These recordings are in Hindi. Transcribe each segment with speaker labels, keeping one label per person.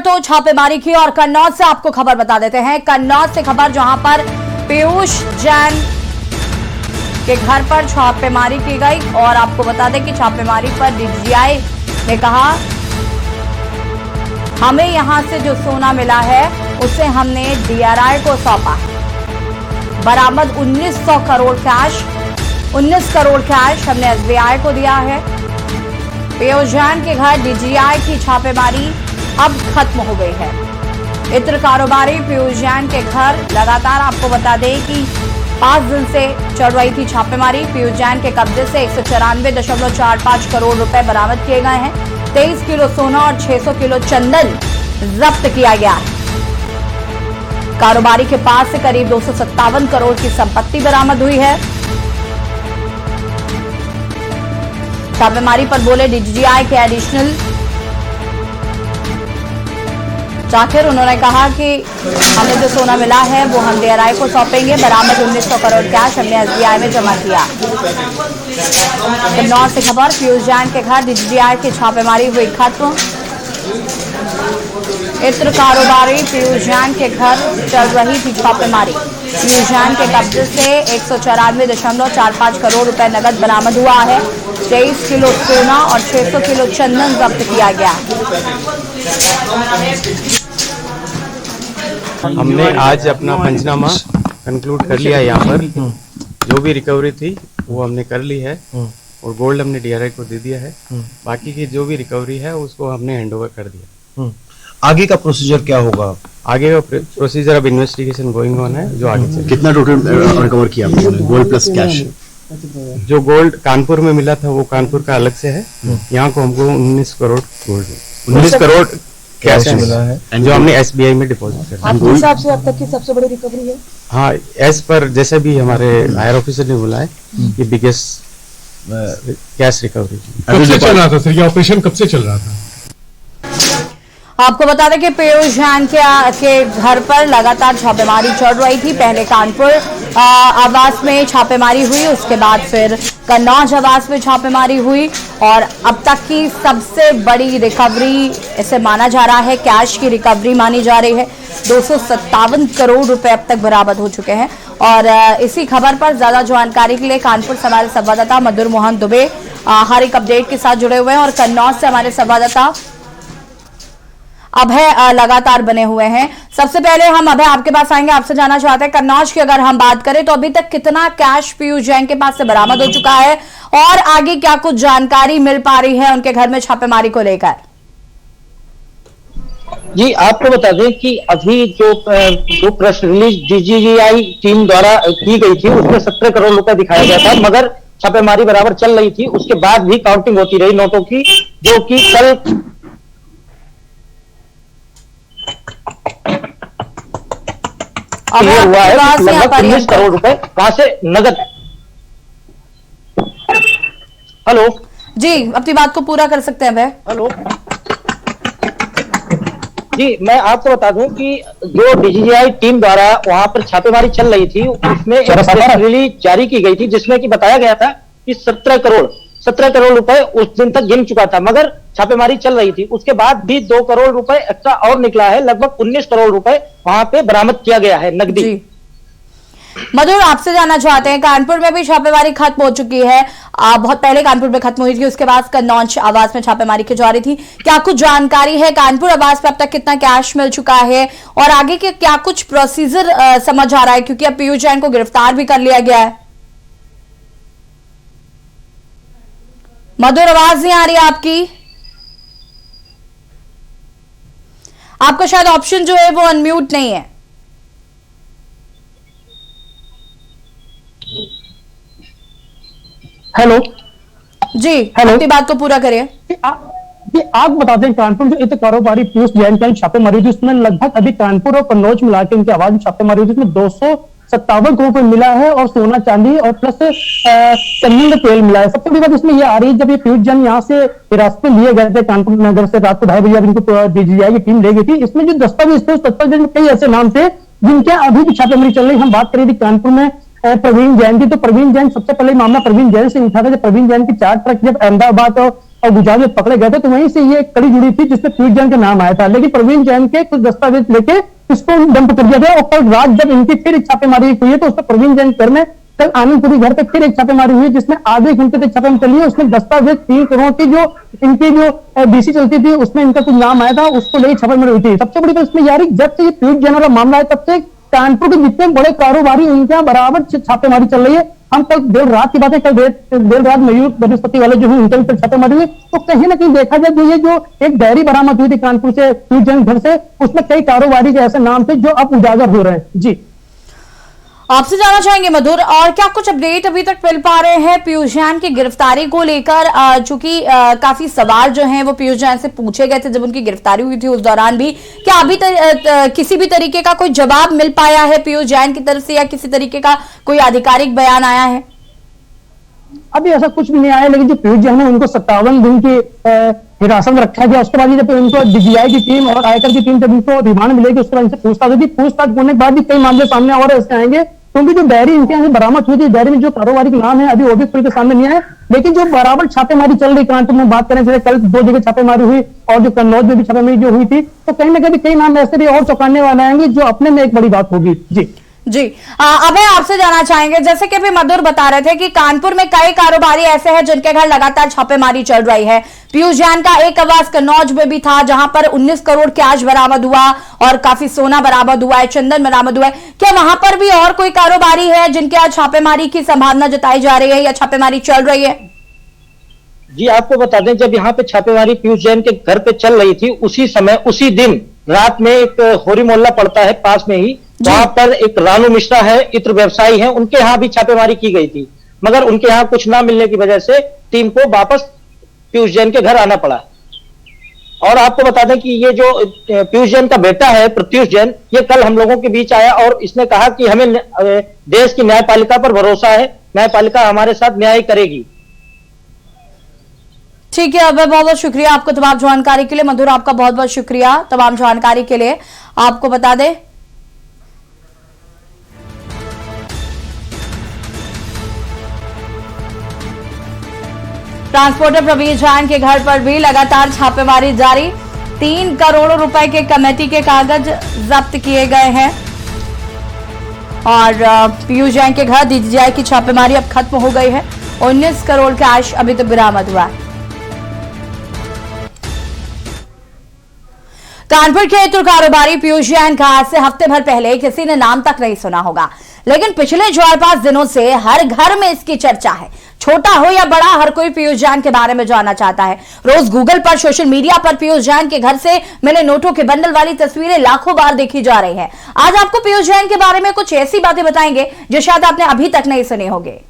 Speaker 1: तो छापेमारी की और कन्नौज से आपको खबर बता देते हैं। कन्नौज से खबर, जहां पर पीयूष जैन के घर पर छापेमारी की गई और आपको बता दें कि छापेमारी पर डीजीआई ने कहा, हमें यहां से जो सोना मिला है उसे हमने डीआरआई को सौंपा। बरामद 1900 करोड़ कैश, 19 करोड़ कैश हमने एसबीआई को दिया है। पीयूष जैन के घर डीजीआई की छापेमारी अब खत्म हो गई है। इत्र कारोबारी पीयूष जैन के घर लगातार आपको बता दें कि 5 दिन से चल रही थी छापेमारी। पीयूष जैन के कब्जे से 194.45 करोड़ रुपए बरामद किए गए हैं। 23 किलो सोना और 600 किलो चंदन जब्त किया गया है। कारोबारी के पास से करीब 257 करोड़ की संपत्ति बरामद हुई है। छापेमारी पर बोले डीजीआई के एडिशनल जाकिर। उन्होंने कहा कि हमें जो सोना मिला है वो हम डीआरआई को सौंपेंगे। बरामद 1900 करोड़ कैश हमने एसबीआई में जमा किया। कन्नौज से खबर, पीयूष जैन के घर डीजीआई की छापेमारी हुई खत्म। इत्र कारोबारी पीयूष जैन के घर चल रही थी छापेमारी। पीयूष जैन के कब्जे से 194.45 करोड़ रुपए नगद बरामद हुआ है। 23 किलो सोना और 600 किलो चंदन जब्त किया गया।
Speaker 2: हमने आज अपना पंचनामा कंक्लूड कर लिया। यहाँ पर जो भी रिकवरी थी वो हमने कर ली है और गोल्ड हमने डीआरआई को दे दिया है। बाकी की जो भी रिकवरी है उसको हमने हैंडओवर कर दिया।
Speaker 3: आगे का प्रोसीजर क्या होगा?
Speaker 2: आगे का प्रोसीजर अब इन्वेस्टिगेशन गोइंग ऑन है। जो आगे से
Speaker 3: कितना टोटल रिकवर किया आपने गोल्ड प्लस कैश?
Speaker 2: जो गोल्ड कानपुर में मिला था वो कानपुर का अलग से है। यहाँ को हमको 19 करोड़ गोल्ड, 19 करोड़ कैश मिला है जो हमने एसबीआई में डिपॉजिट कर।
Speaker 4: आपके हिसाब से अब तक की सबसे बड़ी रिकवरी है?
Speaker 2: हाँ, एज पर जैसे भी हमारे हायर ऑफिसर ने बोला है ये बिगेस्ट कैश रिकवरी।
Speaker 5: कब से चल रहा था सर ये ऑपरेशन, कब से चल रहा था?
Speaker 1: आपको बता दें कि पीयूष जैन के घर पर लगातार छापेमारी चल रही थी। पहले कानपुर आवास में छापेमारी हुई, उसके बाद फिर कन्नौज आवास में छापेमारी हुई और अब तक की सबसे बड़ी रिकवरी इसे माना जा रहा है। कैश की रिकवरी मानी जा रही है। 257 करोड़ रुपए अब तक बरामद हो चुके हैं। और इसी खबर पर ज्यादा जानकारी के लिए कानपुर से हमारे संवाददाता मधुर मोहन दुबे हर एक अपडेट के साथ जुड़े हुए हैं और कन्नौज से हमारे संवाददाता अभय लगातार बने हुए हैं। सबसे पहले हम अभय आपके पास आएंगे, आपसे जानना चाहते हैं कन्नौज की अगर हम बात करें तो अभी तक कितना कैश पीयूष जैन के पास से बरामद हो चुका है और आगे क्या कुछ जानकारी मिल पा रही है उनके घर में छापेमारी को लेकर?
Speaker 4: जी आपको बता दें कि अभी जो प्रेस रिलीज डीजीआई टीम द्वारा की गई थी उसमें 17 करोड़ रुपए दिखाया गया था, मगर छापेमारी बराबर चल रही थी। उसके बाद भी काउंटिंग होती रही नोटों की, जो कि कल हुआ है लगभग 19 करोड़ रुपए वहां से नगद। हेलो
Speaker 1: जी, अपनी बात को पूरा कर सकते हैं अभय।
Speaker 4: हेलो जी, मैं आपको बता दूं कि जो डीजीआई टीम द्वारा वहां पर छापेमारी चल रही थी उसमें एक प्रेस रिलीज जारी की गई थी जिसमें कि बताया गया था कि 17 करोड़ रुपए उस दिन तक गिन चुका था, मगर छापेमारी चल रही थी। उसके बाद भी 2 करोड़ रुपए एक्स्ट्रा और निकला है। लगभग 19 करोड़ रुपए वहां पे बरामद किया गया है नकदी।
Speaker 1: मधुर, आपसे जानना चाहते हैं कानपुर में भी छापेमारी खत्म हो चुकी है। बहुत पहले कानपुर में खत्म हुई थी, उसके बाद कन्नौज आवास में छापेमारी की जा रही थी। क्या कुछ जानकारी है कानपुर आवास में अब तक कितना कैश मिल चुका है और आगे के क्या कुछ प्रोसीजर समझ आ रहा है, क्योंकि अब पीयूष जैन को गिरफ्तार भी कर लिया गया है? मधुर, आवाज नहीं आ रही आपकी। आपका शायद ऑप्शन जो है वो अनम्यूट नहीं है।
Speaker 4: हेलो
Speaker 1: जी,
Speaker 4: हेलो,
Speaker 1: अपनी बात को पूरा करिए।
Speaker 4: आप बता दें कानपुर जो इतना कारोबारी पीयूष जैन की छापेमारी थी उसमें लगभग अभी कानपुर और कन्नौज मिला के उनकी आवाज में छापेमारी हुई, उसमें 257 करोड़ रुपए मिला है और सोना चांदी और प्लस चंदन का तेल मिला है। सबसे बड़ी बात इसमें यह आ रही है, जब ये पीयूष जैन यहाँ से हिरासत में लिए गए थे कानपुर नगर से रात को 2:30 बजे इनको डीजीआई की टीम ले गई थी, इसमें जो दस्तावेज थे उस दस्तावेज में कई ऐसे नाम थे जिनके अभी भी छापेमारी चल रही। हम बात करी थी कानपुर में प्रवीण जैन की, तो प्रवीण जैन सबसे पहले मामला प्रवीण जैन से उठा था। जब प्रवीण जैन की 4 ट्रक जब अहमदाबाद और गुजरात में पकड़े गए थे, तो वहीं से ये कड़ी जुड़ी थी जिसमें पीयूष जैन का नाम आया था। लेकिन प्रवीण जैन के कुछ दस्तावेज लेके इसको डंप कर दिया गया और कल रात जब इनकी फिर एक छापेमारी हुई है तो उसमें प्रवीण जैन घर में कल आनंदपुरी घर पे फिर एक छापेमारी हुई जिसमें आधे घंटे तक छापेमारी चली है। उसमें दस्तावेज 3 करोड़ की जो इनकी जो डीसी चलती थी उसमें इनका कुछ नाम आया था, उसको लेकर छापेमारी हुई थी। सबसे बड़ी बात इसमें यार जब से ये पीयूष जैन वाला मामला है तब से कानपुर के जितने बड़े कारोबारी उनके यहाँ बराबर छापेमारी चल रही है। हम कल देर रात की बात है, कल देर रात मयूर बृहस्पति वाले जो है उनके ऊपर छापेमारी हुई, तो कहीं ना कहीं देखा जाए जो ये जो एक डायरी बरामद हुई थी कानपुर से पीयूष जैन घर से, उसमें कई कारोबारी के ऐसे नाम थे जो अब उजागर हो रहे हैं। जी
Speaker 1: आपसे जानना चाहेंगे मधुर, और क्या कुछ अपडेट अभी तक मिल पा रहे हैं पीयूष जैन की गिरफ्तारी को लेकर? चूंकि काफी सवाल जो हैं वो पीयूष जैन से पूछे गए थे जब उनकी गिरफ्तारी हुई थी, उस दौरान भी क्या अभी किसी भी तरीके का कोई जवाब मिल पाया है पीयूष जैन की तरफ से, या किसी तरीके का कोई आधिकारिक बयान आया है?
Speaker 4: अभी ऐसा कुछ भी नहीं आया, लेकिन जो पीयूष जैन है उनको 57 दिन की हिरासत में रखा गया। उसके बाद जब उनको डीजीआई की टीम और आयकर की टीम जब उनको रिमांड मिलेगी उसके बाद इनसे पूछताछ होगी। पूछताछ होने के बाद भी कई मामले सामने और ऐसे आएंगे, क्योंकि जो डायरी इनके यहाँ बरामद हुई थी, डायरी में जो कारोबारी का नाम है अभी वो भी खुल के सामने नहीं आया, लेकिन जो बराबर छापेमारी चल रही कानपुर में बात करें, जैसे कल 2 जगह छापेमारी हुई और जो कन्नौज में भी छापेमारी जो हुई थी, तो कहीं ना कहीं कई नाम ऐसे भी और चौंकाने वाले आएंगे जो अपने में एक बड़ी बात होगी। जी
Speaker 1: अभय, आपसे जानना चाहेंगे, जैसे कि अभी मधुर बता रहे थे कि कानपुर में कई कारोबारी ऐसे हैं जिनके घर लगातार छापेमारी चल रही है। पीयूष जैन का एक आवास कन्नौज में भी था जहां पर 19 करोड़ कैश बरामद हुआ और काफी सोना बरामद हुआ है, चंदन बरामद हुआ है। क्या वहां पर भी और कोई कारोबारी है जिनके आज छापेमारी की संभावना जताई जा रही है या छापेमारी चल रही है?
Speaker 6: जी आपको बता दें, जब यहाँ पे छापेमारी पीयूष जैन के घर पे चल रही थी, उसी समय उसी दिन रात में एक होरी मोहल्ला पड़ता है पास में ही, वहां पर एक रानू मिश्रा है, इत्र व्यवसायी है, उनके यहाँ भी छापेमारी की गई थी, मगर उनके यहाँ कुछ ना मिलने की वजह से टीम को वापस पीयूष जैन के घर आना पड़ा। और आपको बता दें कि ये जो पीयूष जैन का बेटा है प्रत्युष जैन, ये कल हम लोगों के बीच आया और इसने कहा कि हमें देश की न्यायपालिका पर भरोसा है, न्यायपालिका हमारे साथ न्याय करेगी।
Speaker 1: ठीक है अभय, बहुत बहुत शुक्रिया आपको तमाम जानकारी के लिए। मधुर, आपका बहुत बहुत शुक्रिया तमाम जानकारी के लिए। आपको बता दें ट्रांसपोर्टर प्रवीण जैन के घर पर भी लगातार छापेमारी जारी। 3 करोड़ रुपए के कमेटी के कागज जब्त किए गए हैं और पीयूष जैन के घर डीजीआई की छापेमारी अब खत्म हो गई है। 19 करोड़ कैश अभी तक बरामद हुआ है। कानपुर के इत्र कारोबारी पीयूष जैन का आज से हफ्ते भर पहले किसी ने नाम तक नहीं सुना होगा, लेकिन पिछले 4-5 दिनों से हर घर में इसकी चर्चा है। छोटा हो या बड़ा, हर कोई पीयूष जैन के बारे में जानना चाहता है। रोज गूगल पर, सोशल मीडिया पर पीयूष जैन के घर से मिले नोटों के बंडल वाली तस्वीरें लाखों बार देखी जा रही हैं। आज आपको पीयूष जैन के बारे में कुछ ऐसी बातें बताएंगे जो शायद आपने अभी तक नहीं सुनी होंगे।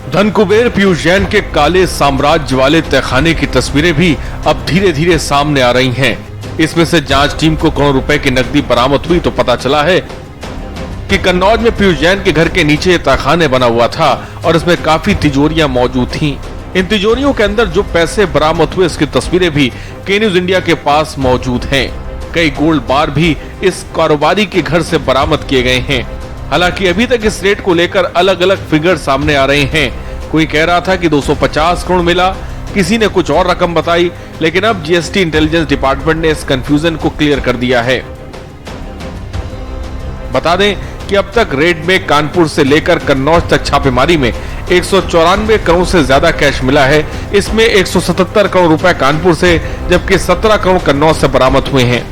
Speaker 7: धन कुबेर पीयूष जैन के काले साम्राज्य वाले तहखाने की तस्वीरें भी अब धीरे धीरे सामने आ रही हैं। इसमें से जांच टीम को करोड़ों रुपए की नकदी बरामद हुई तो पता चला है कि कन्नौज में पीयूष जैन के घर के नीचे तहखाने बना हुआ था और इसमें काफी तिजोरियां मौजूद थीं। इन तिजोरियों के अंदर जो पैसे बरामद हुए इसकी तस्वीरें भी के न्यूज इंडिया के पास मौजूद हैं। कई गोल्ड बार भी इस कारोबारी के घर से बरामद किए गए हैं। हालांकि अभी तक इस रेट को लेकर अलग अलग फिगर सामने आ रहे हैं। कोई कह रहा था कि 250 करोड़ मिला, किसी ने कुछ और रकम बताई, लेकिन अब जीएसटी इंटेलिजेंस डिपार्टमेंट ने इस कंफ्यूजन को क्लियर कर दिया है। बता दें कि अब तक रेड में कानपुर से लेकर कन्नौज तक छापेमारी में 194 करोड़ से ज्यादा कैश मिला है। इसमें 177 करोड़ रुपए कानपुर से जबकि 17 करोड़ कन्नौज से बरामद हुए हैं।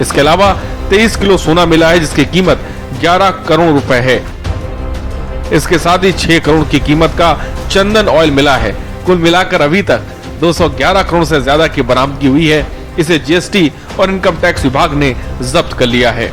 Speaker 7: इसके अलावा 23 किलो सोना मिला है जिसकी कीमत 11 करोड़ रुपए है। इसके साथ ही 6 करोड़ की कीमत का चंदन ऑयल मिला है। कुल मिलाकर अभी तक 211 करोड़ से ज्यादा की बरामदगी हुई है। इसे जीएसटी और इनकम टैक्स विभाग ने जब्त कर लिया है।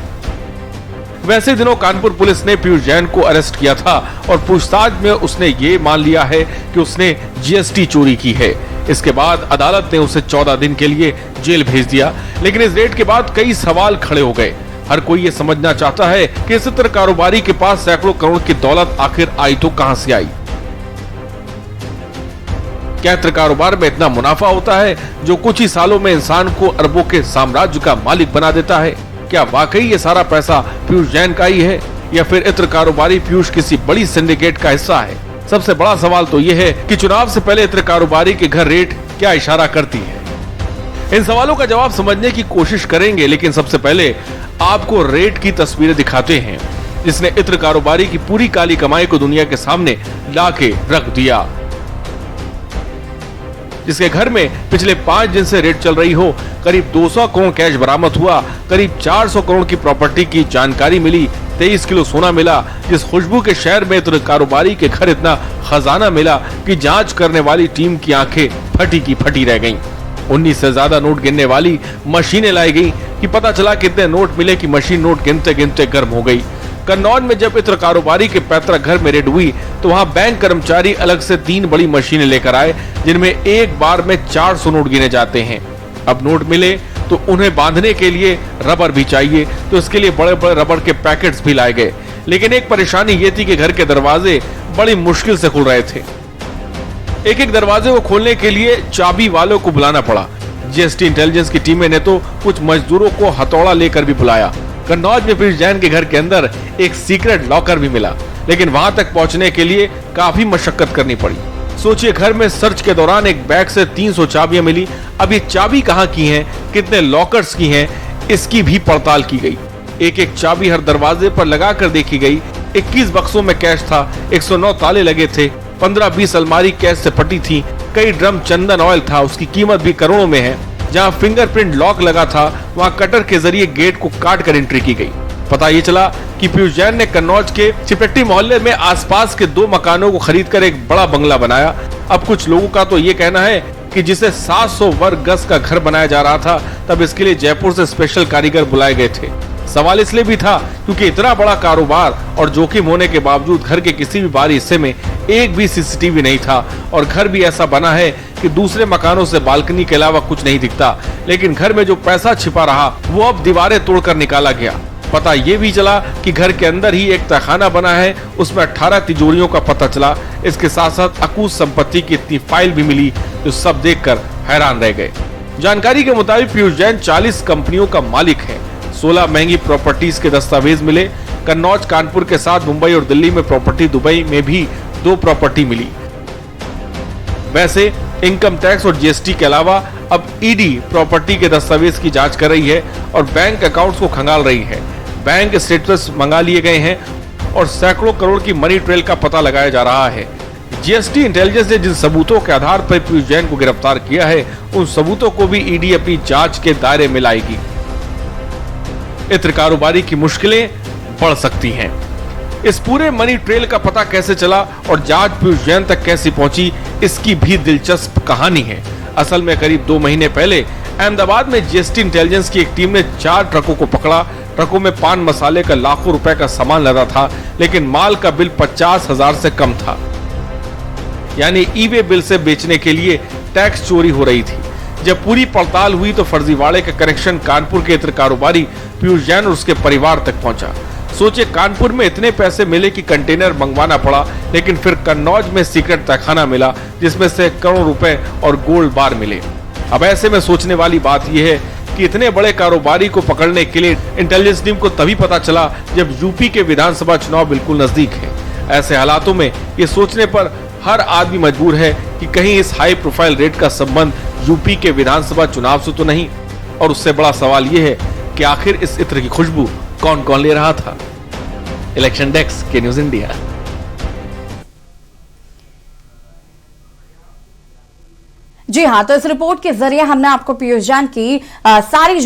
Speaker 7: वैसे दिनों कानपुर पुलिस ने पीयूष जैन को अरेस्ट किया था और पूछताछ में उसने ये मान लिया है कि उसने जीएसटी चोरी की है। इसके बाद अदालत ने उसे 14 दिन के लिए जेल भेज दिया। लेकिन इस रेड के बाद कई सवाल खड़े हो गए। हर कोई ये समझना चाहता है कि इस तरह कारोबारी के पास सैकड़ों करोड़ की दौलत आखिर आई तो कहां से आई। क्या इत्र कारोबार में इतना मुनाफा होता है जो कुछ ही सालों में इंसान को अरबों के साम्राज्य का मालिक बना देता है? क्या वाकई ये सारा पैसा पीयूष जैन का ही है या फिर इत्र कारोबारी पीयूष किसी बड़ी सिंडिकेट का हिस्सा है? सबसे बड़ा सवाल तो ये है कि चुनाव से पहले इत्र कारोबारी के घर रेट क्या इशारा करती है? इन सवालों का जवाब समझने की कोशिश करेंगे, लेकिन सबसे पहले आपको रेट की तस्वीरें दिखाते हैं जिसने इत्र कारोबारी की पूरी काली कमाई को दुनिया के सामने ला के रख दिया। जिसके घर में पिछले 5 दिन से रेड चल रही हो, करीब 200 करोड़ कैश बरामद हुआ, करीब 400 करोड़ की प्रॉपर्टी की जानकारी मिली, 23 किलो सोना मिला, जिस खुशबू के शहर में इत्र कारोबारी के घर इतना खजाना मिला कि जांच करने वाली टीम की आंखें फटी की फटी रह गईं। 19 से ज्यादा नोट गिनने वाली मशीनें लाई गई कि पता चला कितने नोट मिले कि मशीन नोट गिनते गिनते गर्म हो गई। कन्नौज में जब इत्र कारोबारी के पैतृक घर में रेड हुई तो वहां बैंक कर्मचारी अलग से 3 बड़ी मशीनें लेकर आए जिनमें एक बार में 400 नोट गिने जाते हैं। अब नोट मिले तो उन्हें बांधने के लिए रबर भी चाहिए, तो इसके लिए बड़े बड़े रबर के पैकेट्स भी लाए गए। लेकिन एक परेशानी ये थी कि घर के दरवाजे बड़ी मुश्किल से खुल रहे थे। एक एक दरवाजे को खोलने के लिए चाबी वालों को बुलाना पड़ा। जीएसटी इंटेलिजेंस की टीमें ने तो कुछ मजदूरों को हथौड़ा लेकर भी बुलाया। कन्नौज में पीयूष जैन के घर के अंदर एक सीक्रेट लॉकर भी मिला, लेकिन वहां तक पहुंचने के लिए काफी मशक्कत करनी पड़ी। सोचिए, घर में सर्च के दौरान एक बैग से 300 चाबियां मिली। अब ये चाबी कहां की हैं, कितने लॉकर्स की हैं, इसकी भी पड़ताल की गई। एक एक चाबी हर दरवाजे पर लगा कर देखी गई। 21 बक्सों में कैश था, 109 ताले लगे थे, 15-20 अलमारी कैश से फटी थी, कई ड्रम चंदन ऑयल था, उसकी कीमत भी करोड़ों में है। जहां फिंगरप्रिंट लॉक लगा था वहां कटर के जरिए गेट को काट कर एंट्री की गई। पता ये चला कि पीयूष जैन ने कन्नौज के चिपट्टी मोहल्ले में आसपास के 2 मकानों को खरीदकर एक बड़ा बंगला बनाया। अब कुछ लोगों का तो ये कहना है कि जिसे 700 वर्ग गज का घर बनाया जा रहा था, तब इसके लिए जयपुर से स्पेशल कारीगर बुलाए गए थे। सवाल इसलिए भी था क्योंकि इतना बड़ा कारोबार और जोखिम होने के बावजूद घर के किसी भी बाहरी हिस्से में एक भी सीसीटीवी नहीं था और घर भी ऐसा बना है कि दूसरे मकानों से बालकनी के अलावा कुछ नहीं दिखता। लेकिन घर में जो पैसा छिपा रहा वो अब दीवारें तोड़कर निकाला गया। पता ये भी चला कि घर के अंदर ही एक तहखाना बना है, उसमें 18 तिजोरियों का पता चला। इसके साथ साथ अकूत संपत्ति की इतनी फाइल भी मिली जो सब देखकर हैरान रह गए। जानकारी के मुताबिक पीयूष जैन 40 कंपनियों का मालिक है। 16 महंगी प्रॉपर्टीज के दस्तावेज मिले। कन्नौज, कानपुर के साथ मुंबई और दिल्ली में प्रॉपर्टी, दुबई में भी 2 प्रॉपर्टी मिली। वैसे इनकम टैक्स और जीएसटी के अलावा अब ईडी प्रॉपर्टी के दस्तावेज की जांच कर रही है और बैंक अकाउंट्स को खंगाल रही है। बैंक स्टेटमेंट्स मंगा लिए गए हैं और सैकड़ों करोड़ की मनी ट्रेल का पता लगाया जा रहा है। जीएसटी इंटेलिजेंस ने जिन सबूतों के आधार पर पीयूष जैन को गिरफ्तार किया है, उन सबूतों को भी ईडी अपनी जांच के दायरे में लाएगी। इत्र कारोबारी की मुश्किलें बढ़ सकती हैं। इस पूरे मनी ट्रेल का पता कैसे चला और जांच पीयूष जैन तक कैसे पहुंची, इसकी भी दिलचस्प कहानी है। असल में करीब 2 महीने पहले अहमदाबाद में जीएसटी इंटेलिजेंस की एक टीम ने 4 ट्रकों को पकड़ा। ट्रकों में पान मसाले का लाखों रुपए का सामान लदा था, लेकिन माल का बिल 50,000 से कम था। यानी ई-वे बिल से बेचने के लिए टैक्स चोरी हो रही थी। जब पूरी पड़ताल हुई तो फर्जीवाड़े का कनेक्शन कानपुर के इत्र कारोबारी पीयूष जैन और उसके परिवार तक पहुंचा। सोचे, कानपुर में इतने पैसे मिले कि कंटेनर मंगवाना पड़ा, लेकिन फिर कन्नौज में सीक्रेट तहखाना मिला जिसमें से करोड़ों रुपए और गोल्ड बार मिले। अब ऐसे में सोचने वाली बात यह है कि इतने बड़े कारोबारी को पकड़ने के लिए इंटेलिजेंस टीम को तभी पता चला जब यूपी के विधानसभा चुनाव बिल्कुल नजदीक है। ऐसे हालातों में ये सोचने पर हर आदमी मजबूर है कि कहीं इस हाई प्रोफाइल रेड का संबंध यूपी के विधानसभा चुनाव से तो नहीं। और उससे बड़ा सवाल यह है कि आखिर इस इत्र की खुशबू कौन कौन ले रहा था। इलेक्शन डेस्क के न्यूज इंडिया।
Speaker 1: जी हां, तो इस रिपोर्ट के जरिए हमने आपको पीयूष जैन की सारी